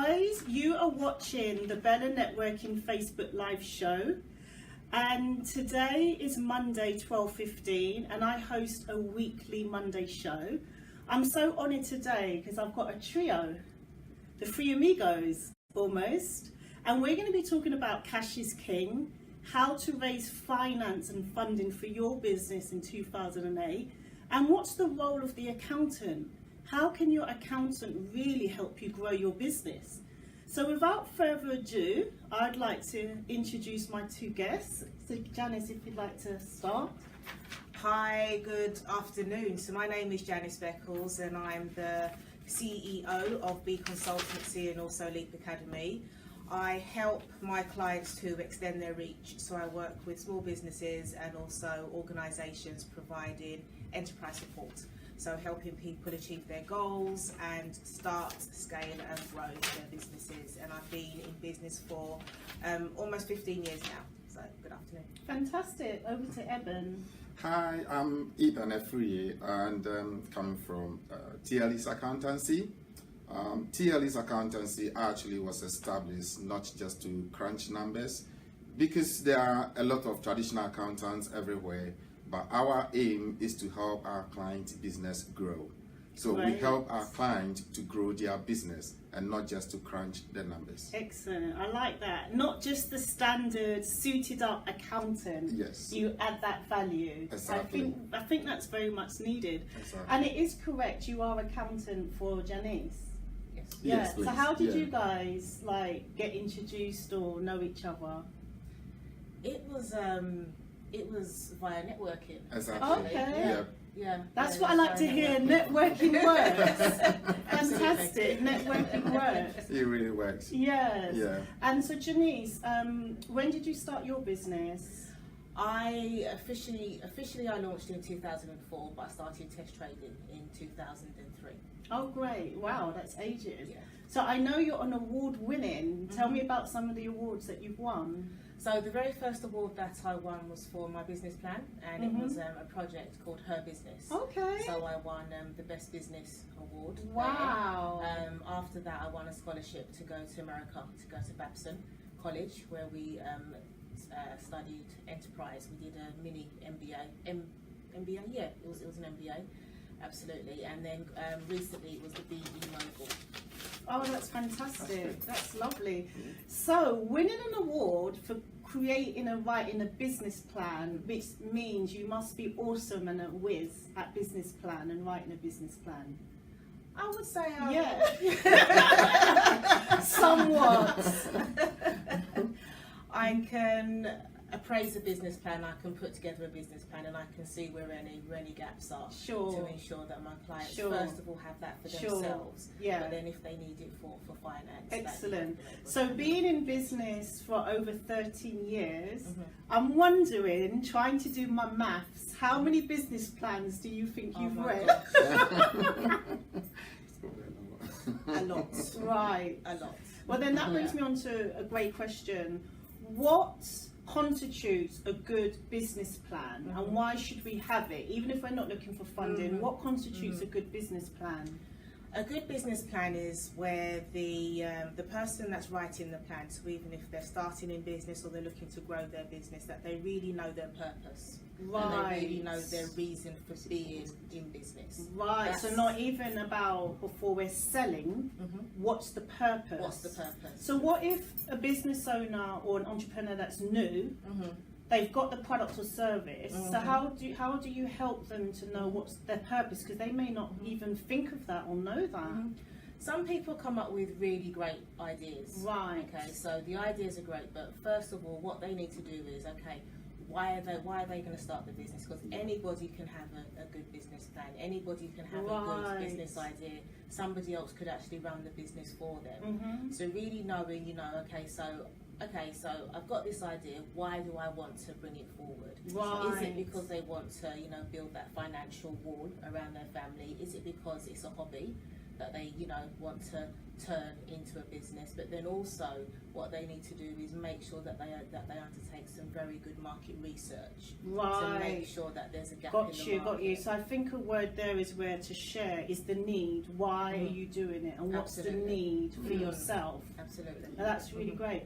guys, you are watching the BellaNetworking Facebook Live show, and today is Monday 12:15 and I host a weekly Monday show. I'm so honoured today because I've got a trio, the three amigos almost, and we're going to be talking about cash is king, how to raise finance and funding for your business in 2008, and what's the role of the accountant. How can your accountant really help you grow your business? So without further ado, I'd like to introduce my two guests. So Janice, if you'd like to start. Hi, good afternoon. So my name is Janice Beckles and I'm the CEO of B Consultancy and also Leap Academy. I help my clients to extend their reach. So I work with small businesses and also organisations providing enterprise support. So helping people achieve their goals and start, scale and grow their businesses. And I've been in business for almost 15 years now. So good afternoon. Fantastic. Over to Eben. Hi, I'm Eben Efriye and coming from TLE's Accountancy. TLE's Accountancy actually was established not just to crunch numbers, because there are a lot of traditional accountants everywhere. But our aim is to help our client business grow. So we help our client to grow their business and not just to crunch the numbers. Excellent. I like that. Not just the standard suited up accountant. Yes. You add that value. Exactly. I think that's very much needed. Exactly. And it is correct, you are accountant for Janice. Yes. Yeah. Yes, So please. how did you guys get introduced or know each other? It was via networking. Exactly. Okay. Yeah. That's Yeah, what I like to via hear. Networking works. Fantastic. Networking works. It really works. Yes. Yeah. And so Janice, when did you start your business? I officially I launched in 2004, but I started test trading in 2003. Oh, great. Wow, that's ages. Yeah. So I know you're an award winning. Tell me about some of the awards that you've won. So the very first award that I won was for my business plan, and it was a project called Her Business. Okay. So I won the Best Business Award. Wow. After that, I won a scholarship to go to America, to go to Babson College, where we studied enterprise. We did a mini MBA. MBA, yeah, it was an MBA, absolutely. And then recently it was the BE Mogul. Oh, that's fantastic. That's lovely. So, winning an award for creating and writing a business plan, which means you must be awesome and a whiz at business plan and writing a business plan. I would say somewhat. I can appraise a business plan, I can put together a business plan, and I can see where any gaps are to ensure that my clients first of all have that for themselves, but then if they need it for finance. Excellent. So being in business for over 13 years, I'm wondering, trying to do my maths, how many business plans do you think you've read? A lot. Right. A lot. Well, then that brings me on to a great question. What constitutes a good business plan, and why should we have it, even if we're not looking for funding? What constitutes a good business plan? A good business plan is where the person that's writing the plan, so even if they're starting in business or they're looking to grow their business, that they really know their purpose. Right. And they really know their reason for being in business. Right. So not even about before we're selling, what's the purpose? What's the purpose? So what if a business owner or an entrepreneur that's new, they've got the product or service, so how do you help them to know what's their purpose? Because they may not even think of that or know that. Some people come up with really great ideas. Right. Okay, so the ideas are great, but first of all, what they need to do is, okay, why are they going to start the business? Because anybody can have a good business plan. Anybody can have a good business idea. Somebody else could actually run the business for them. So really knowing, okay, so I've got this idea. Why do I want to bring it forward? Right. Is it because they want to, build that financial wall around their family? Is it because it's a hobby? that they, want to turn into a business, but then also what they need to do is make sure that they undertake some very good market research to make sure that there's a gap in the market. Got you. So I think a word there is where to share is the need. Why are you doing it, and what's the need for yourself? Absolutely. And that's really great.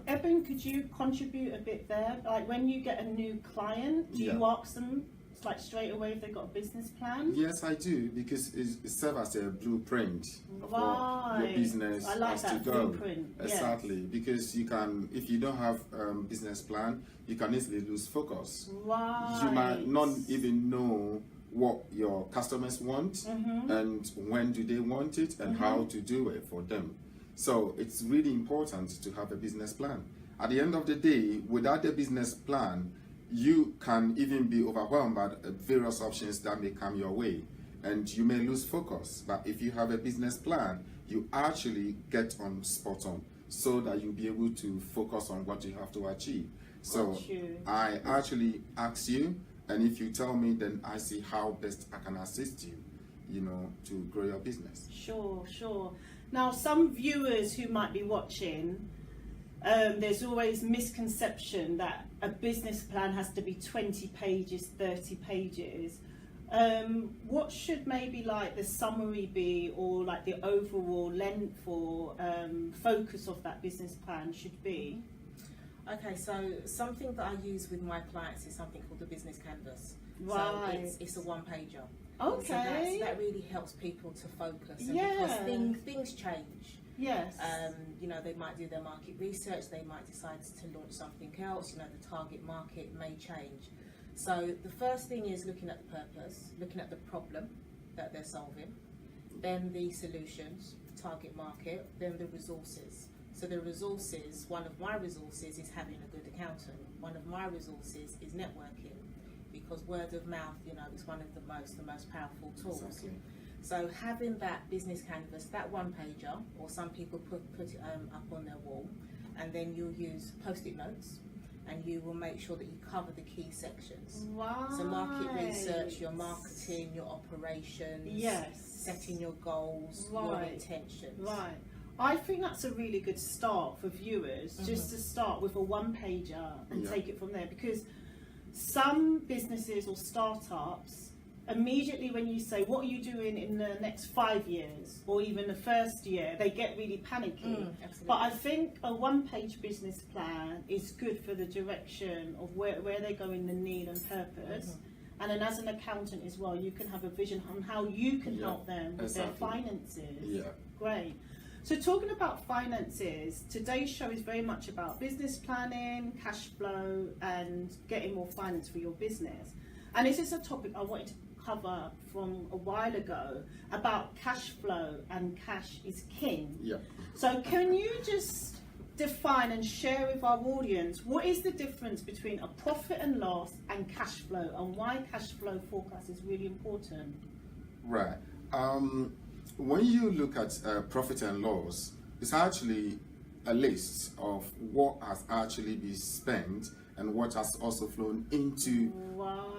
Eben, could you contribute a bit there? Like when you get a new client, do you ask them like straight away if they've got a business plan? Yes, I do, because it serves as a blueprint for your business as to go. Blueprint. Exactly, because you can, if you don't have business plan, you can easily lose focus. Right. You might not even know what your customers want and when do they want it and how to do it for them. So it's really important to have a business plan. At the end of the day, without a business plan, you can even be overwhelmed by various options that may come your way, and you may lose focus. But if you have a business plan, you actually get on spot on, so that you'll be able to focus on what you have to achieve. So I actually ask you, and if you tell me, then I see how best I can assist you, to grow your business. Sure. Now, some viewers who might be watching, there's always misconception that a business plan has to be 20 pages, 30 pages. What should maybe like the summary be, or like the overall length or focus of that business plan should be? Okay, so something that I use with my clients is something called the business canvas. Right. So it's a one-pager. Okay. So that really helps people to focus. And because things change. Yes. They might do their market research, they might decide to launch something else, the target market may change. So the first thing is looking at the purpose, looking at the problem that they're solving, then the solutions, target market, then the resources. So the resources, one of my resources is having a good accountant. One of my resources is networking, because word of mouth, is one of the most powerful tools. Exactly. So having that business canvas, that one pager, or some people put it up on their wall, and then you'll use post-it notes, and you will make sure that you cover the key sections. Right. So market research, your marketing, your operations, setting your goals, your intentions. Right. I think that's a really good start for viewers, just to start with a one pager and take it from there, because some businesses or startups, immediately when you say, what are you doing in the next 5 years or even the first year, they get really panicky. But I think a one-page business plan is good for the direction of where they go in the need and purpose. And then as an accountant as well, you can have a vision on how you can help them with their finances. Great. So talking about finances, today's show is very much about business planning, cash flow, and getting more finance for your business. And this is a topic I wanted to cover from a while ago about cash flow, and cash is king. So can you just define and share with our audience what is the difference between a profit and loss and cash flow, and why cash flow forecast is really important? Right. When you look at profit and loss, it's actually a list of what has actually been spent and what has also flown into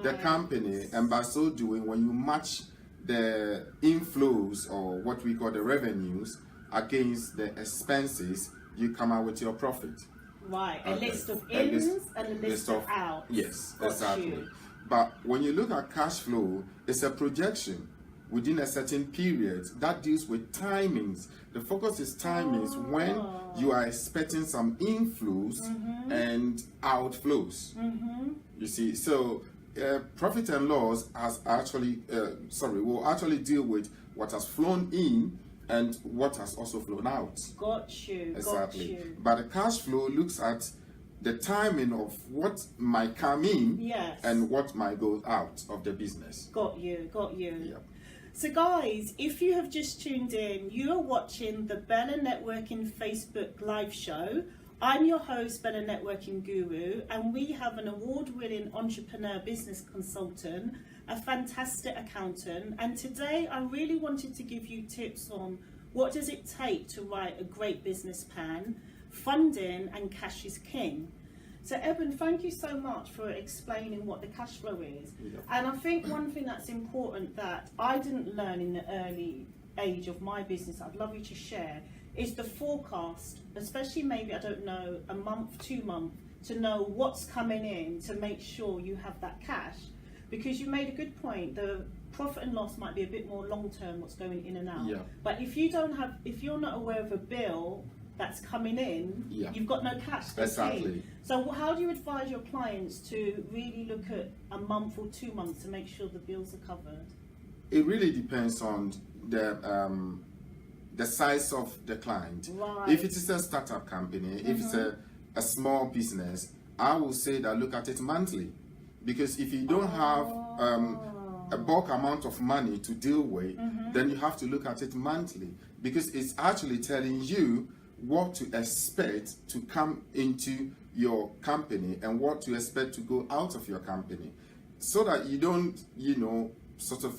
the company, and by so doing, when you match the inflows, or what we call the revenues, against the expenses, you come out with your profit. Right, a list of ins and a list of outs. Yes, exactly. But when you look at cash flow, it's a projection within a certain period that deals with timings. The focus is timings when you are expecting some inflows and outflows. You see, so profit and loss has actually, will actually deal with what has flown in and what has also flown out. Got you. Exactly. But the cash flow looks at the timing of what might come in and what might go out of the business. Got you. Yep. So guys, if you have just tuned in, you are watching the BellaNetworking Facebook live show. I'm your host, BellaNetworking Guru, and we have an award-winning entrepreneur business consultant, a fantastic accountant, and today I really wanted to give you tips on what does it take to write a great business plan, funding, and cash is king. So Eben, thank you so much for explaining what the cash flow is. And I think one thing that's important that I didn't learn in the early age of my business, I'd love you to share, is the forecast, especially maybe, I don't know, a month, 2 months, to know what's coming in to make sure you have that cash. Because you made a good point, the profit and loss might be a bit more long term, what's going in and out. Yeah. But if you're not aware of a bill that's coming in, Yeah. you've got no cash to Exactly. pay. So how do you advise your clients to really look at a month or 2 months to make sure the bills are covered? It really depends on the size of the client. Right. If it is a startup company, if it's a small business, I will say that look at it monthly. Because if you don't have a bulk amount of money to deal with, then you have to look at it monthly. Because it's actually telling you what to expect to come into your company and what to expect to go out of your company. So that you don't, sort of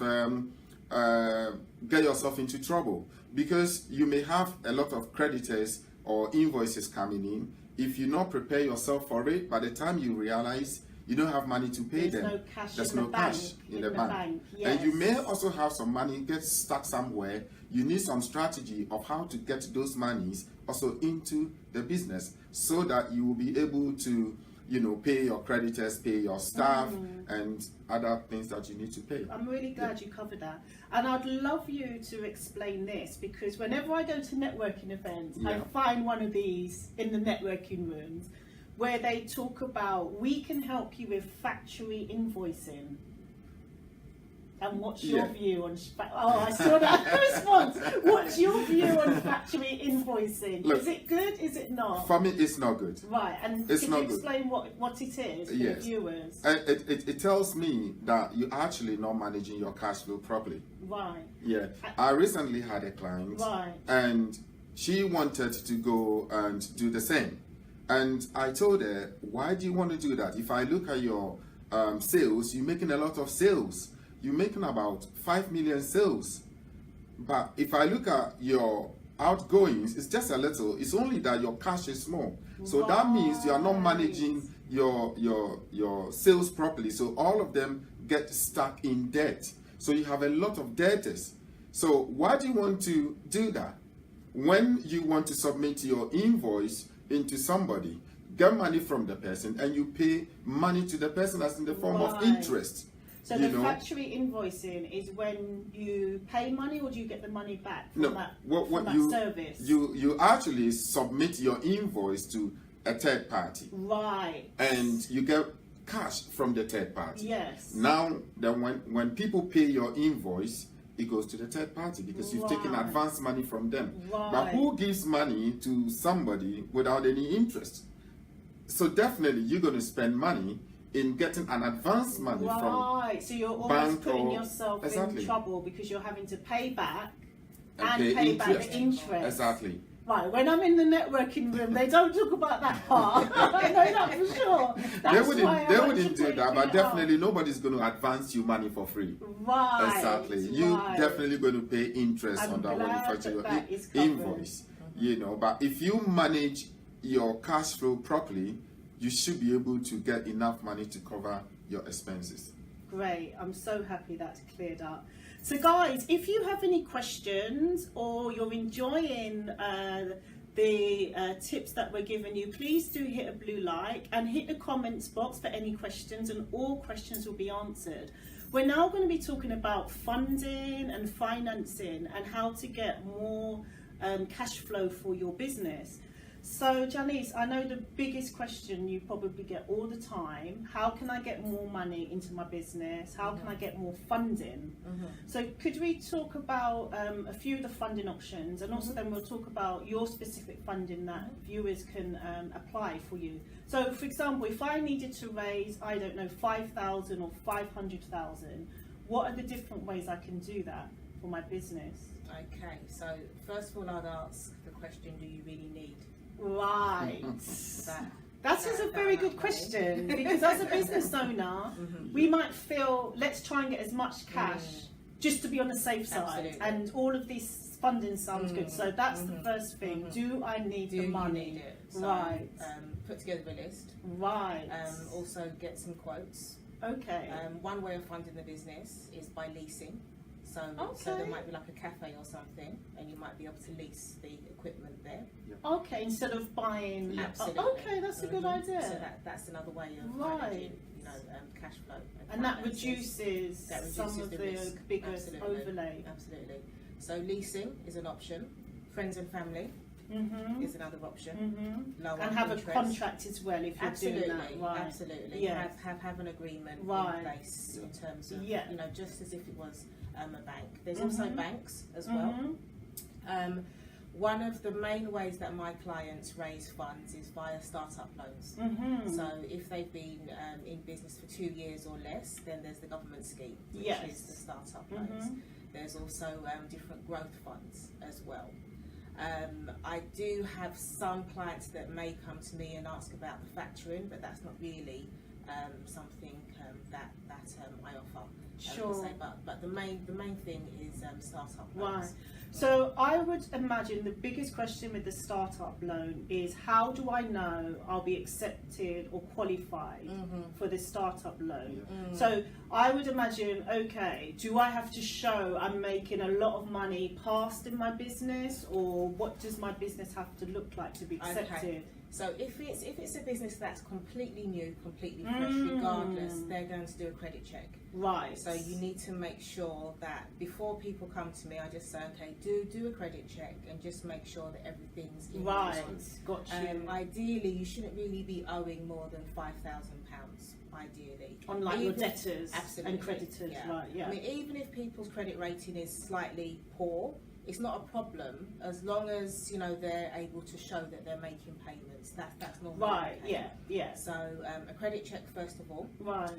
get yourself into trouble. Because you may have a lot of creditors or invoices coming in. If you not prepare yourself for it, by the time you realize you don't have money to pay them, no cash there's in no the cash bank, in the bank. Yes. And you may also have some money get stuck somewhere. You need some strategy of how to get those monies also into the business so that you will be able to, pay your creditors, pay your staff, and other things that you need to pay. I'm really glad you covered that. And I'd love you to explain this, because whenever I go to networking events, I find one of these in the networking rooms where they talk about, we can help you with factory invoicing. And what's your view on... I saw that response. What's your view on factory invoicing? Look, is it good? Is it not? For me, it's not good. Right, and It's can not you good. explain what it is for the viewers? It tells me that you're actually not managing your cash flow properly. Right. Yeah. I recently had a client, and she wanted to go and do the same. And I told her, why do you want to do that? If I look at your sales, you're making a lot of sales. You're making about 5 million sales. But if I look at your outgoings, it's just a little. It's only that your cash is small. So that means you are not managing your sales properly. So all of them get stuck in debt. So you have a lot of debtors. So why do you want to do that? When you want to submit your invoice into somebody, get money from the person, and you pay money to the person as in the form of interest. So the factory invoicing is when you pay money, or do you get the money back from that service? You actually submit your invoice to a third party. Right. And you get cash from the third party. Yes. Now, then when people pay your invoice, it goes to the third party because you've taken advance money from them. Right. But who gives money to somebody without any interest? So definitely you're going to spend money in getting an advance money from so you're almost putting yourself in trouble because you're having to pay back and pay back the interest. Exactly. Right, when I'm in the networking room, they don't talk about that part. I know that for sure. They wouldn't do that, but definitely nobody's going to advance you money for free. Right. Exactly. You're definitely going to pay interest on that when you fetch your invoice. But if you manage your cash flow properly, you should be able to get enough money to cover your expenses. Great. I'm so happy that's cleared up. So guys, if you have any questions or you're enjoying the tips that we're giving you, please do hit a blue like and hit the comments box for any questions, and all questions will be answered. We're now going to be talking about funding and financing and how to get more cash flow for your business. So Janice, I know the biggest question you probably get all the time, how can I get more money into my business? How can I get more funding? So could we talk about a few of the funding options, and also then we'll talk about your specific funding that viewers can apply for you. So for example, if I needed to raise, I don't know, 5,000 or 500,000, what are the different ways I can do that for my business? Okay, so first of all, I'd ask the question, do you really need? Right. That is a very good question, because as a business owner, we might feel, let's try and get as much cash just to be on the safe side. Absolutely. And all of this funding sounds good. So that's the first thing. Do I need the money? You need it? So, right. Put together a list. Right. Also get some quotes. Okay. One way of funding the business is by leasing. So there might be like a cafe or something, and you might be able to lease the equipment there. Okay, instead of buying. Absolutely. Okay, that's a good idea. So that's another way of managing, cash flow. And that reduces some of the bigger overlay. Absolutely. So leasing is an option. Friends and family is another option. Lower And have interest. a contract as well if you're doing that. Right. Absolutely. Yeah. Have an agreement in place in terms of just as if it was a bank. There's also banks as well. One of the main ways that my clients raise funds is via startup loans. So if they've been in business for 2 years or less, then there's the government scheme, which is the startup loans. There's also different growth funds as well. I do have some clients that may come to me and ask about the factoring, but that's not really something that I offer. Sure. But the main thing is startup loans. Right. So I would imagine the biggest question with the startup loan is, how do I know I'll be accepted or qualified for the startup loan? So I would imagine, okay, do I have to show I'm making a lot of money past in my business, or what does my business have to look like to be accepted? Okay. So if it's a business that's completely new, completely fresh, regardless, they're going to do a credit check. Right. So you need to make sure that before people come to me, I just say, okay, do a credit check and just make sure that everything's in right. order. Got you. Ideally, you shouldn't really be owing more than £5,000. Ideally, on like your debtors and creditors, right? Yeah. I mean, even if people's credit rating is slightly poor, it's not a problem as long as they're able to show that they're making payments. That's normal. Right. Yeah. So a credit check first of all. Right.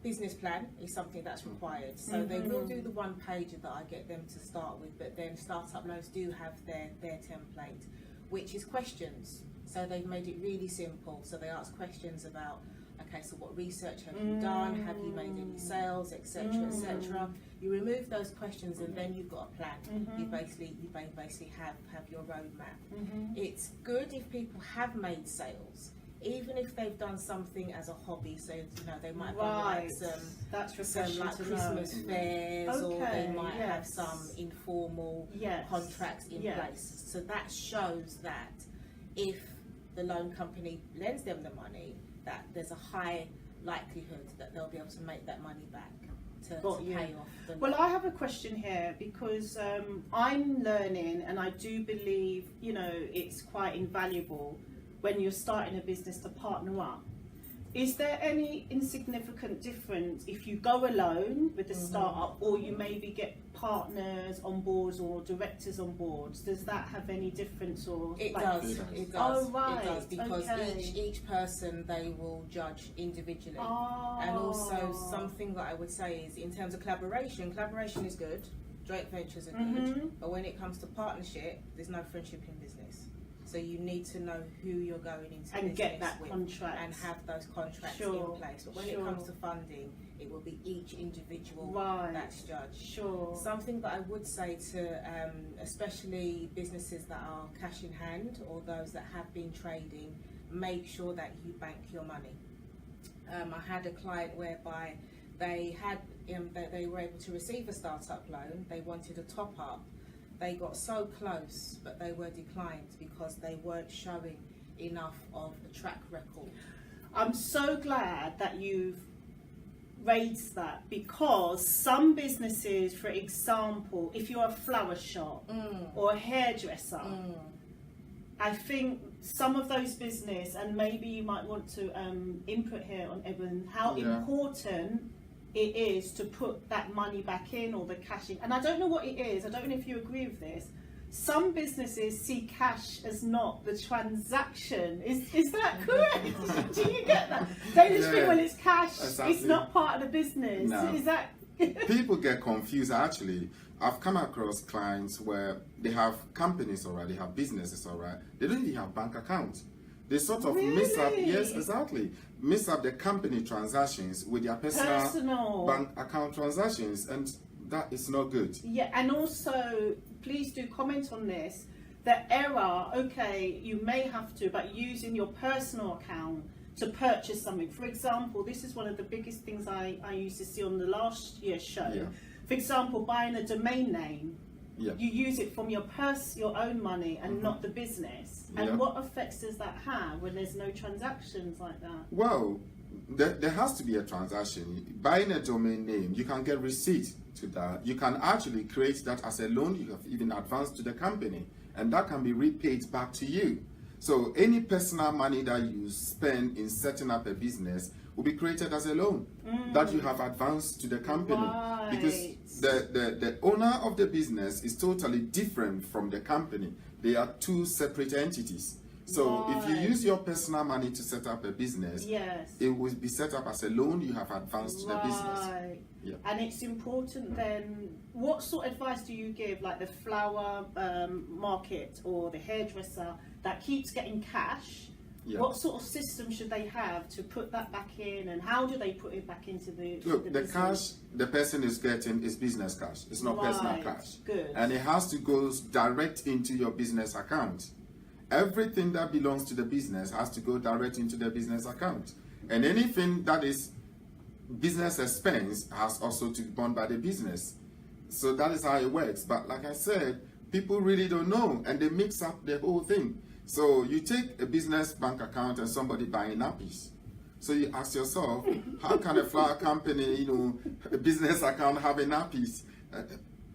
Business plan is something that's required. So they will do the one pager that I get them to start with, but then startup loans do have their template, which is questions. So they've made it really simple. So they ask questions about, okay, so what research have you done? Have you made any sales, etc., etc. You remove those questions, and then you've got a plan. You basically have your roadmap. It's good if people have made sales, even if they've done something as a hobby. So they might have done like some like Christmas fairs, or they might have some informal contracts in place. So that shows that if the loan company lends them the money, that there's a high likelihood that they'll be able to make that money back to pay off the loan. Well, I have a question here, because I'm learning, and I do believe it's quite invaluable when you're starting a business to partner up. Is there any insignificant difference if you go alone with the startup, or you maybe get partners on boards or directors on boards? Does that have any difference? Or it does. Oh, right. It does, because each person they will judge individually. And also something that I would say is, in terms of collaboration is good. Joint ventures are good, but when it comes to partnership, there's no friendship in business. So you need to know who you're going into and business get that with contract and have those contracts in place. But when it comes to funding, it will be each individual that's judged. Something that I would say to especially businesses that are cash in hand, or those that have been trading, make sure that you bank your money. I had a client whereby they had they were able to receive a startup loan. They wanted a top up. They got so close, but they were declined because they weren't showing enough of a track record. I'm so glad that you've raised that, because some businesses, for example, if you're a flower shop or a hairdresser, I think some of those business, and maybe you might want to input here on Evan, how important it is to put that money back in, or the cash in. And I don't know what it is, I don't know if you agree with this. Some businesses see cash as not the transaction. Is that correct? Do you get that? They just think, well, it's cash, it's not part of the business. No. Is that... People get confused. Actually, I've come across clients where they have companies already, they have businesses already, they don't even have bank accounts. They sort of mix up, mix up the company transactions with their personal bank account transactions, and that is not good. Yeah, and also, please do comment on this. The error, okay, you may have to, but using your personal account to purchase something. For example, this is one of the biggest things I used to see on the last year's show. for example, buying a domain name, Yeah. you use it from your own money, and not the business. And Yeah. what effects does that have when there's no transactions like that? Well, there has to be a transaction. Buying a domain name, you can get receipt to that. You can actually create that as a loan. You have even advanced to the company, and that can be repaid back to you. So any personal money that you spend in setting up a business will be created as a loan that you have advanced to the company. Right. Because the owner of the business is totally different from the company. They are two separate entities. So if you Right. use your personal money to set up a business, Yes. it will be set up as a loan you have advanced to the business. Right. Yeah. And it's important then, what sort of advice do you give, like the flower market or the hairdresser that keeps getting cash? Yeah. What sort of system should they have to put that back in, and how do they put it back into the Look, the business? cash the person is getting is business cash. It's not personal Right. cash. Good. And it has to go direct into your business account. Everything that belongs to the business has to go direct into the business account. And anything that is business expense has also to be borne by the business. So that is how it works. But like I said, people really don't know, and they mix up the whole thing. So you take a business bank account and somebody buying nappies. So you ask yourself, how can a flower company, a business account have nappies?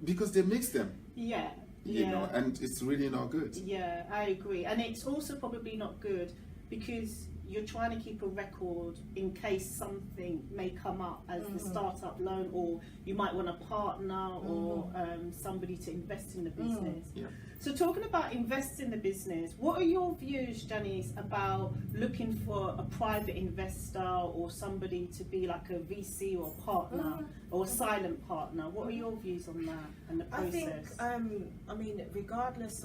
Because they mix them, Yeah. you know, and it's really not good. Yeah, I agree. And it's also probably not good because you're trying to keep a record in case something may come up as the startup loan, or you might want a partner or somebody to invest in the business. Yeah. So talking about investing in the business, what are your views, Janice, about looking for a private investor or somebody to be like a VC or partner or a silent partner? What are your views on that and the process? I think, regardless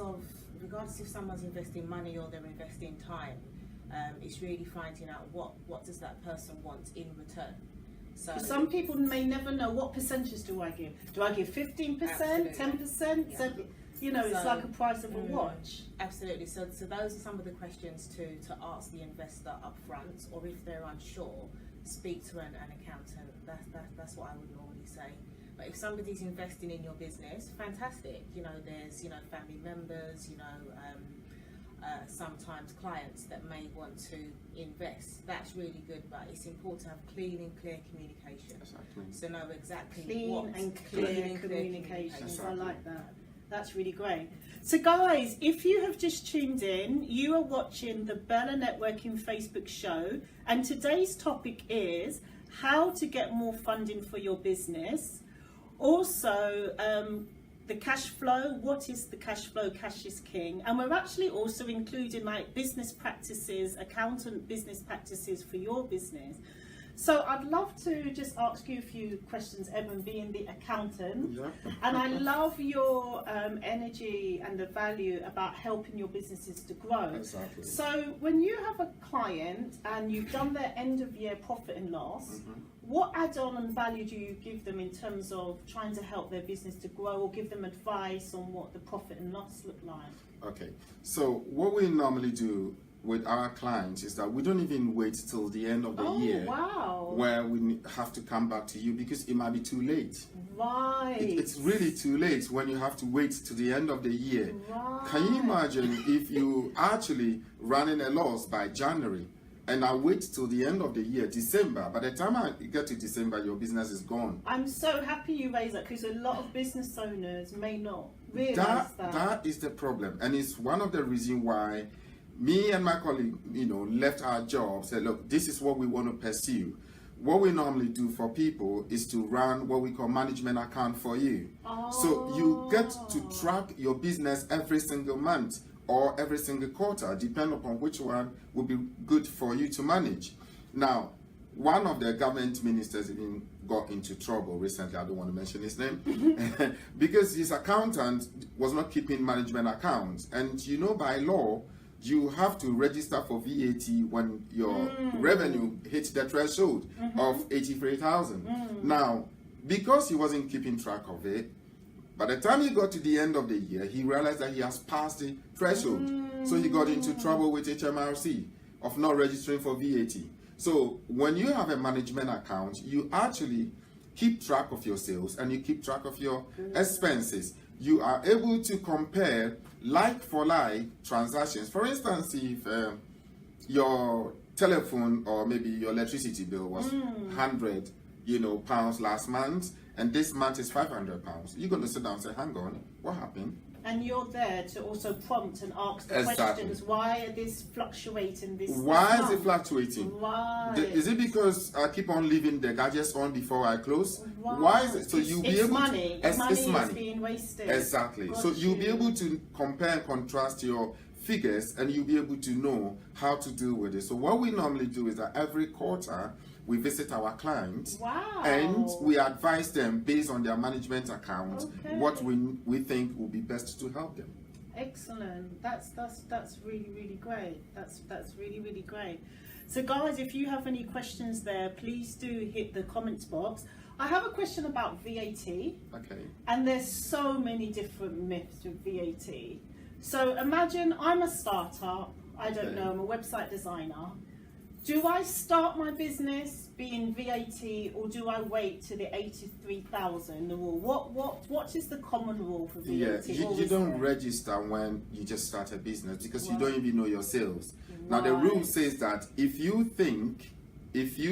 if someone's investing money or they're investing time, it's really finding out what does that person want in return. So Some people may never know, what percentage do I give? Do I give 15%, Absolutely. 10%? Yeah. So, it's So, like a price of a watch. Absolutely. So those are some of the questions to ask the investor up front, or if they're unsure, speak to an accountant. That's what I would normally say. But if somebody's investing in your business, fantastic. There's family members, sometimes clients that may want to invest. That's really good, but it's important to have clean and clear communication. Exactly. So know exactly Clean what and clear clear communications. I Exactly. like that. That's really great. So guys, if you have just tuned in, you are watching the Bella Networking Facebook show, and today's topic is how to get more funding for your business. Also, the cash flow, what is the cash flow? Cash is king. And we're actually also including like business practices, accountant business practices for your business. So I'd love to just ask you a few questions, Evan, being the accountant. Yeah. And I love your energy and the value about helping your businesses to grow. Exactly. So when you have a client and you've done their end of year profit and loss, what add-on and value do you give them in terms of trying to help their business to grow, or give them advice on what the profit and loss look like? Okay. So what we normally do with our clients is that we don't even wait till the end of the year Wow. where we have to come back to you, because it might be too late. Right. It's really too late when you have to wait to the end of the year. Right. Can you imagine if you actually running a loss by January and I wait till the end of the year, December? By the time I get to December, your business is gone. I'm so happy you raised that, because a lot of business owners may not realise that. That is the problem, and it's one of the reasons why me and my colleague, left our jobs, said, look, this is what we want to pursue. What we normally do for people is to run what we call management account for you. So you get to track your business every single month or every single quarter, depending upon which one would be good for you to manage. Now, one of the government ministers even got into trouble recently. I don't want to mention his name because his accountant was not keeping management accounts. And by law, you have to register for VAT when your revenue hits the threshold of 83,000. Now, because he wasn't keeping track of it, by the time he got to the end of the year, he realized that he has passed the threshold. So he got into trouble with HMRC of not registering for VAT. So when you have a management account, you actually keep track of your sales and you keep track of your expenses. You are able to compare like for like transactions. For instance, if your telephone or maybe your electricity bill was £100, pounds last month, and this month is £500, you're going to sit down and say, hang on, what happened? And you're there to also prompt and ask the Exactly. questions. Why are this fluctuating? Why is it fluctuating? Why? Is it because I keep on leaving the gadgets on before I close? Why Is it? So you'll be it's able money. to. Money It's money. is being wasted. Exactly. Got So you'll be you. able to compare and contrast your figures, and you'll be able to know how to deal with it. So what we normally do is that every quarter we visit our clients. Wow. And we advise them based on their management account what Okay. we think will be best to help them. Excellent. That's really, really great. That's really, really great. So guys, if you have any questions there, please do hit the comments box. I have a question about VAT. Okay. And there's so many different myths with VAT. So imagine I'm a startup, I don't know, I'm a website designer. Do I start my business being VAT, or do I wait to the 83,000 rule? What is the common rule for VAT? Yeah, you is don't there? register when you just start a business because you Right. don't even know your sales. Now the rule says that if you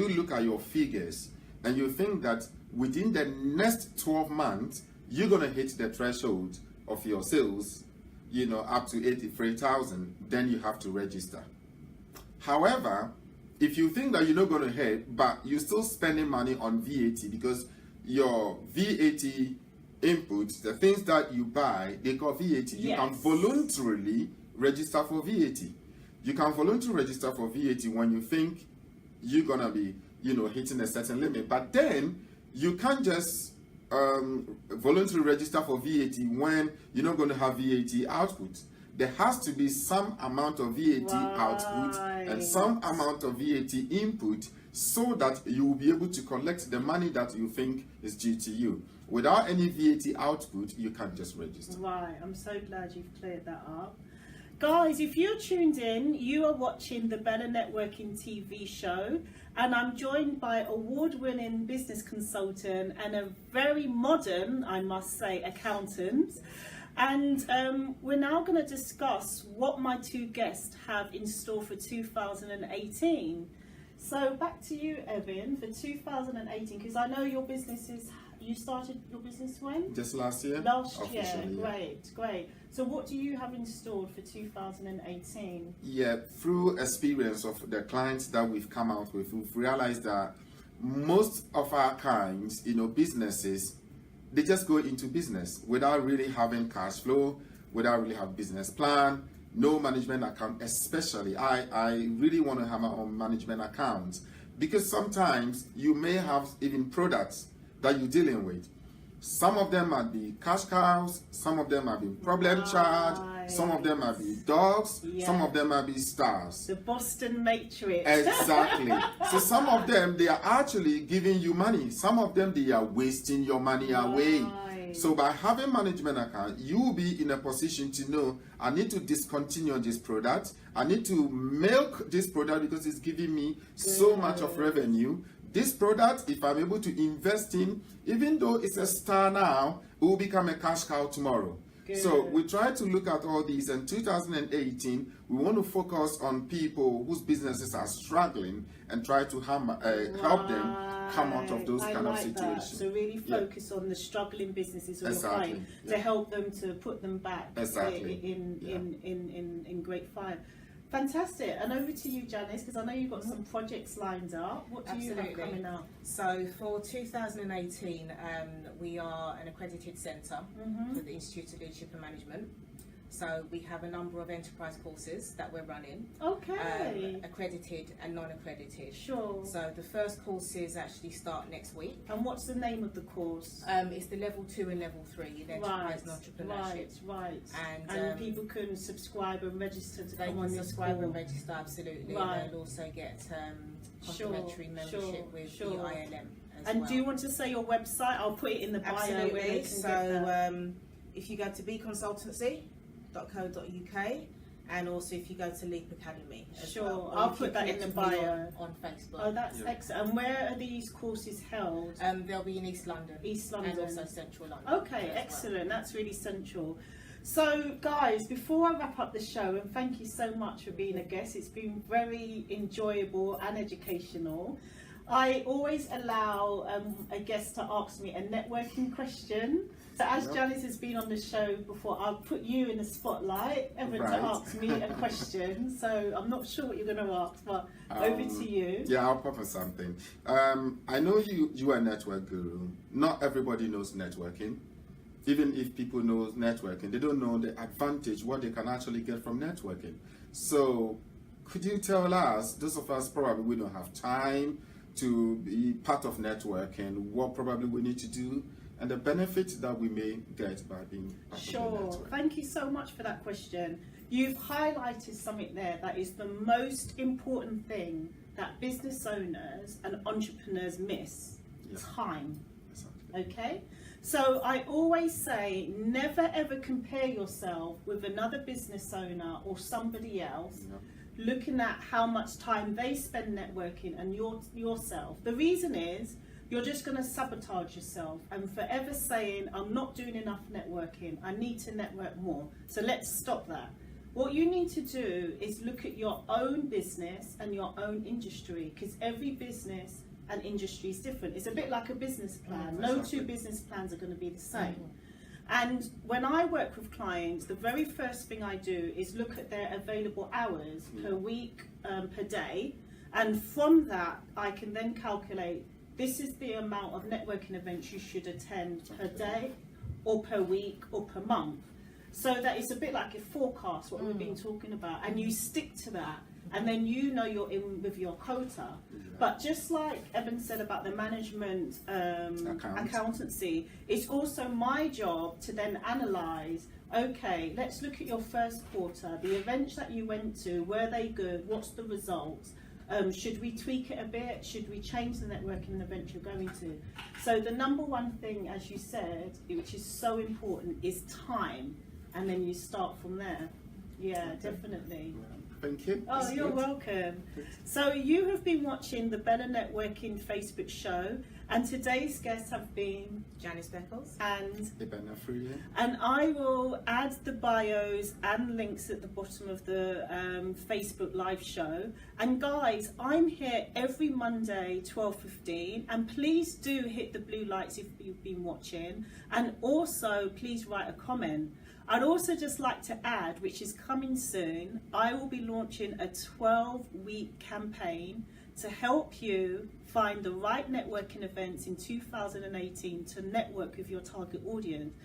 look at your figures and you think that within the next 12 months you're gonna hit the threshold of your sales, up to 83,000, then you have to register. However, if you think that you're not going to hit, but you're still spending money on VAT because your VAT inputs, the things that you buy, they call VAT. You can Yes. voluntarily register for VAT. You can voluntarily register for VAT when you think you're going to be, hitting a certain limit. But then you can't just voluntarily register for VAT when you're not going to have VAT output. There has to be some amount of VAT output and some amount of VAT input so that you will be able to collect the money that you think is due to you. Without any VAT output, you can't just register. Right, I'm so glad you've cleared that up. Guys, if you're tuned in, you are watching the BellaNetworking TV show, and I'm joined by award-winning business consultant and a very modern, I must say, accountant. And we're now going to discuss what my two guests have in store for 2018. So back to you, Evan, for 2018, because I know you started your business when? Just last year? Last year, Officially, yeah. great. So what do you have installed for 2018? Yeah, through experience of the clients that we've come out with, we've realized that most of our clients, businesses, they just go into business without really having cash flow, without really having business plan, no management account. Especially, I really want to hammer on management accounts because sometimes you may have even products that you're dealing with. Some of them might be cash cows, some of them might be problem child, some of them might be dogs, some of them might be stars. The Boston Matrix. Exactly. So some of them, they are actually giving you money. Some of them, they are wasting your money away. So by having management account, you will be in a position to know, I need to discontinue this product. I need to milk this product because it's giving me so much of revenue. This product, if I'm able to invest in, even though it's a star now, it will become a cash cow tomorrow. Good. So we try to look at all these. In 2018, we want to focus on people whose businesses are struggling and try to help them come out of those kind of situations. So really focus on the struggling businesses of your client to help them to put them back in great fire. Fantastic. And over to you, Janice, because I know you've got some projects lined up. What do you have coming up? So for 2018, we are an accredited centre for the Institute of Leadership and Management. So we have a number of enterprise courses that we're running. Okay. Accredited and non-accredited. Sure. So the first courses actually start next week. And what's the name of the course? It's the level 2 and level 3 in enterprise and entrepreneurship. Right. And people can subscribe and register to they come on can this subscribe call. and register, absolutely. Right. And they'll also get complimentary membership with the ILM as And well. do you want to say your website? I'll put it in the bio. Where they Absolutely. can get that. So if you go to beconsultancy.co.uk, and also if you go to Leap Academy as Sure, well. Or I'll you can put that in the connect with me bio. on Facebook. Oh, that's Yeah. excellent. And where are these courses held? They'll be in East London. East London. And also Central London. Okay, as well. excellent. That's really central. So, guys, before I wrap up the show, and thank you so much for being a guest, it's been very enjoyable and educational. I always allow a guest to ask me a networking question. So as Janice has been on the show before, I'll put you in the spotlight, Evan, Right. to ask me a question. So I'm not sure what you're going to ask, but over to you. Yeah, I'll pop for something. I know you are a network guru. Not everybody knows networking. Even if people know networking, they don't know the advantage, what they can actually get from networking. So could you tell us, those of us probably we don't have time to be part of networking, what probably we need to do, and the benefits that we may get by being part of the Sure. network? Thank you so much for that question. You've highlighted something there that is the most important thing that business owners and entrepreneurs miss. Yeah. Time. Exactly. Okay? So I always say never ever compare yourself with another business owner or somebody else, Yeah. looking at how much time they spend networking and yourself. The reason is you're just going to sabotage yourself and forever saying, I'm not doing enough networking, I need to network more. So let's stop that. What you need to do is look at your own business and your own industry, because every business and industry is different. It's a bit like a business plan. No Exactly. two business plans are going to be the same. And when I work with clients, the very first thing I do is look at their available hours per week, per day. And from that, I can then calculate this is the amount of networking events you should attend per day or per week or per month. So that it's a bit like a forecast, what we've been talking about. And you stick to that. And then you know you're in with your quota. But just like Evan said about the management accountancy, it's also my job to then analyse, okay, let's look at your first quarter, the events that you went to, were they good, what's the results? Should we tweak it a bit? Should we change the networking event you're going to? So the number one thing, as you said, which is so important, is time. And then you start from there. Yeah, Okay. Definitely. Thank you. Oh, That's you're good. welcome. So you have been watching the BellaNetworking Facebook show, and today's guests have been Janice Beckles. and I will add the bios and links at the bottom of the Facebook live show. And guys, I'm here every Monday 12:15, and please do hit the blue lights if you've been watching, and also please write a comment. I'd also just like to add, which is coming soon, I will be launching a 12-week campaign to help you find the right networking events in 2018 to network with your target audience.